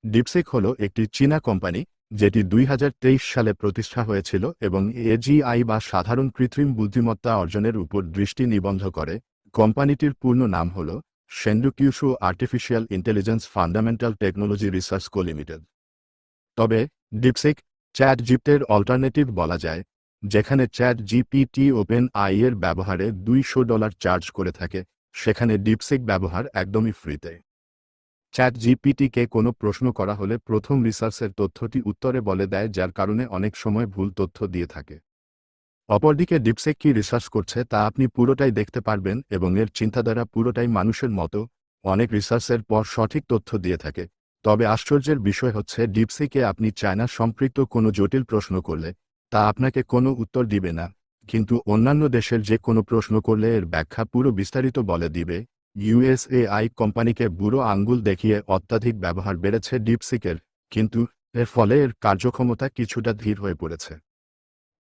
DeepSeek হল একটি চীনা কোম্পানি যেটি 2023 সালে প্রতিষ্ঠা হয়েছিল এবং এজিআই বা সাধারণ কৃত্রিম বুদ্ধিমত্তা অর্জনের উপর দৃষ্টি নিবদ্ধ করে। কোম্পানিটির পূর্ণ নাম হল শেনডু কিউশু artificial intelligence fundamental technology research co limited. তবে ডিপসিক চ্যাট জিপিটির অল্টারনেটিভ বলা যায়, যেখানে চ্যাট জিপিটি ওপেন আই এর ব্যবহারে $200 চার্জ করে থাকে, সেখানে ডিপসিক ব্যবহার একদমই ফ্রিতে। চ্যাট জিপিটিকে কোনো প্রশ্ন করা হলে প্রথম রিসার্চের তথ্যটি উত্তরে বলে দেয়, যার কারণে অনেক সময় ভুল তথ্য দিয়ে থাকে। অপরদিকে ডিপসিক কি রিসার্চ করছে তা আপনি পুরোটাই দেখতে পারবেন এবং এর চিন্তাধারা পুরোটাই মানুষের মতো, অনেক রিসার্চের পর সঠিক তথ্য দিয়ে থাকে। তবে আশ্চর্যের বিষয় হচ্ছে, ডিপসিকে আপনি চায়না সম্পৃক্ত কোনো জটিল প্রশ্ন করলে তা আপনাকে কোনো উত্তর দিবে না, কিন্তু অন্যান্য দেশের যে কোনো প্রশ্ন করলে এর ব্যাখ্যা পুরো বিস্তারিত বলে দিবে। ইউএসএআই কোম্পানিকে বুড়ো আঙ্গুল দেখিয়ে অত্যাধিক ব্যবহার বেড়েছে ডিপসিকের, কিন্তু এর ফলে এর কার্যক্ষমতা কিছুটা ধীর হয়ে পড়েছে।